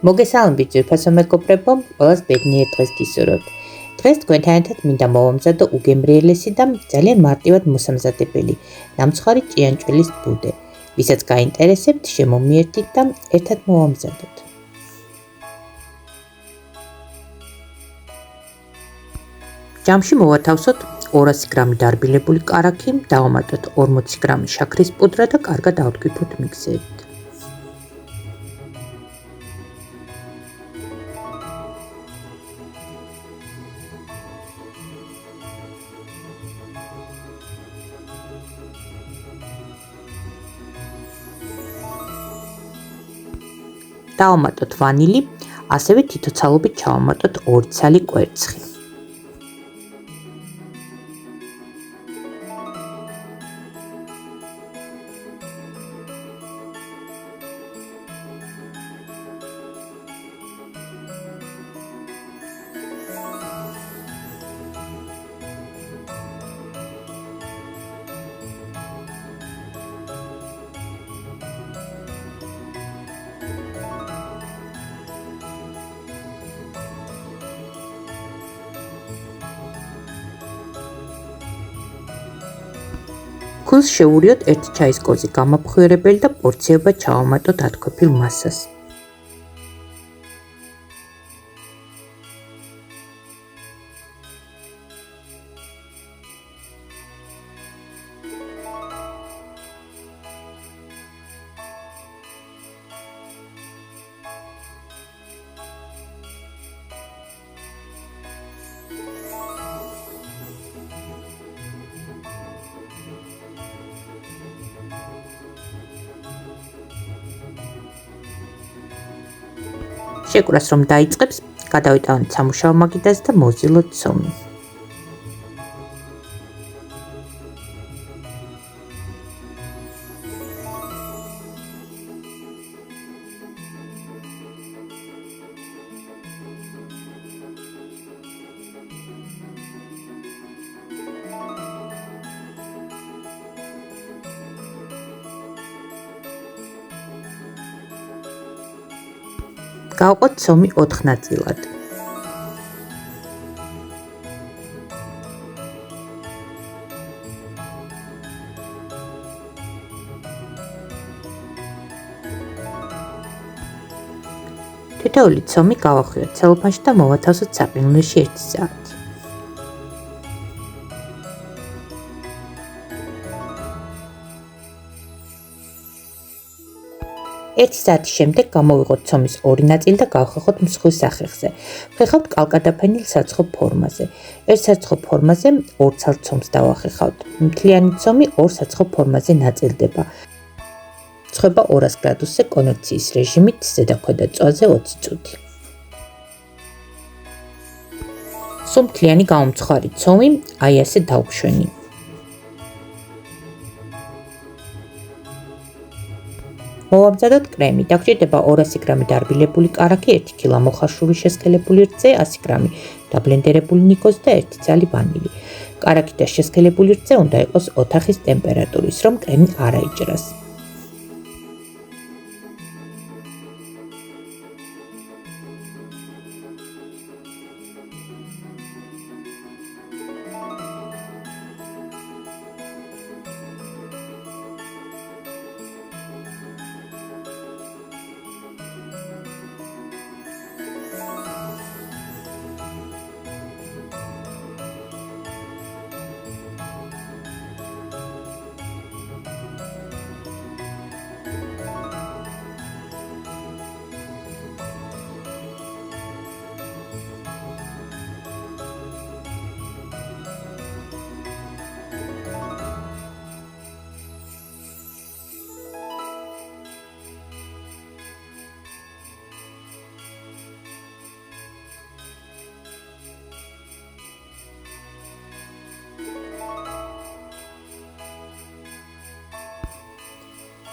მოგესალმებით ძვირფასო მეგობრებო, ყველას ბედნიერ დღეს გისურვებთ. დღეს თქვენთან ერთად მინდა მოვამზადო უგემრიელესი და ძალიან მარტივად მოსამზადებელი ნამცხვარი ჭიანჭველის ბუდე. ვისაც გაინტერესებთ, შემომიერთით და ერთად მოვამზადოთ. ჯამში მოვათავსოთ 200 გრამი დარბილებული კარაქი, დავამატოთ 40 გრამი შაქრის პუდრა და კარგად ავტკიფოთ მიქსერით. დავამატოთ ვანილი, ასევე თითო ცალობით ჩავამატოთ 2 ცალი კვერცხი. ქუნს შევურიოთ 1 ჩაის კოზი გამაფხვიურებელი და პორციებად ჩავამატოთ 10 კვეფილ მასას. შეკვრას რომ დაიწყებს, გადავიტანოთ სამუშაო მაგიდაზე და მოვზილოთ ცომი. გავყოთ ცომი 4 ნაწილად. თითოეული ცომი გავახვიოთ ცელოფანში და მოვათავსოთ საყინულში 1 საათი. ერთი საათის შემდეგ გამოვიღოთ ცომის 2 ნაწილი და გავხეხოთ მსხვილ სახეხზე. ვხეხავთ კალკადაფენილ საცხო ფორმაზე. ერთ საცხო ფორმაზე 2 ცალ ცომს დავახეხავთ. მთლიანი ცომი 2 საცხო ფორმაზე ნაწილდება. ცხება 200 გრადუსზე კონვექციის რეჟიმით ზედაქვედა წვაზე 20 წუთი. სულ მთლიანი გამომცხვარი ცომი აი ასე დავგვშვენი. მოვამზადოთ კრემი. დაგჭირდება 200 გრამი დარბილებული კარაქი, 1 კილა მოხარშული შესქელებული რძე, 100 გრამი დაბლენდერებული ნიკოზი და 1 ცალი ვანილი. კარაქი და შესქელებული რძე უნდა იყოს ოთახის ტემპერატურის, რომ კრემი არ აიჭრას.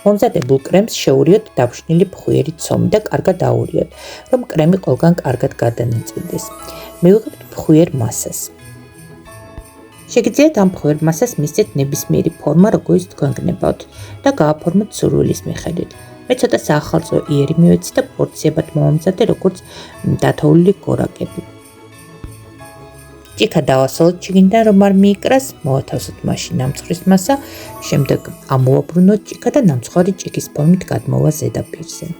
მომზადებულ კრემს შევურიოთ დაფშვნილი ფხვიერი ცომი და კარგად აურიოთ, რომ კრემი ყველგან კარგად გადანაწილდეს. მივიღებთ ფხვიერ მასას. შეგიძლიათ ამ ფხვიერ მასას მისცეთ ნებისმიერი ფორმა, როგორიც თქვენ გნებავთ და გააფორმოთ სურვილის მიხედვით. მე ცოტა საახალწლო იერი მივეცი და პორციებად მოვამზადე როგორც დათოვლილი გორაკები. ჭიქა დავასალოთ შიგნიდან რომ არ მიიკრას, მოვათავსოთ მაშინ ნამცხვრის მასა, შემდეგ ამოვაბრუნოთ ჭიქა და ნამცხვარი ჭიქის ფორმით გადმოვა ზედაპირზე.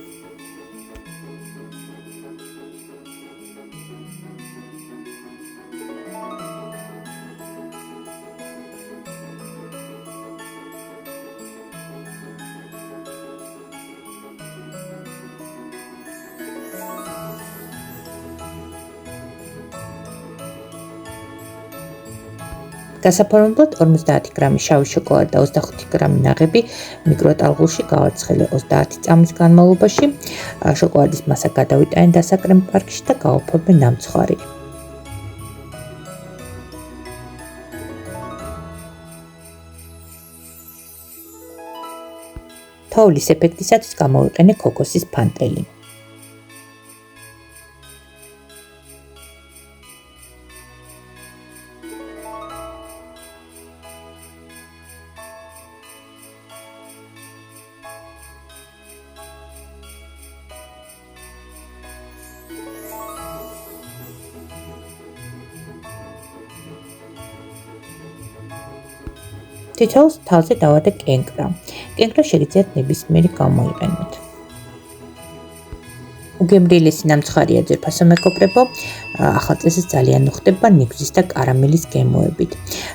გასაფორმებლად 50 გრამი შავი შოკოლადი და 25 გრამი ნაღები მიკროტალღურში გავარცხელე 30 წამის განმავლობაში. შოკოლადის მასა გადავიტანე დასაკრემ პარკში და გავაფორმე ნამცხვარი. თოვლის ეფექტისათვის გამოვიყენე ქოქოსის ფანტელი. თითოეულს თავზე დავადე კენკრა. კენკრა შეგიძლიათ ნებისმიერი გამოიყენოთ. უგემრიელესი ნამცხვარია ძვირფასო მეგობრებო, ახალ წელს ძალიან უხდება ნიგვზის და კარამელის გემოებით.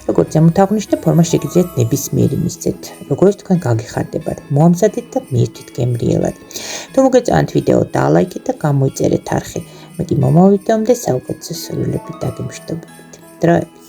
როგორც ზემოთ აღვნიშნე, ფორმა შეგიძლიათ ნებისმიერი მისცეთ, როგორც თქვენ გაგიხარდებათ, მოამზადეთ და მიირთვით გემრიელად. თუ მოგეწონათ ვიდეო, დაალაიქეთ და გამოიწერეთ არხი. მე კი მომავალ ვიდეომდე საუკეთესო სურვილებით დაგემშვიდობებით. დროებით.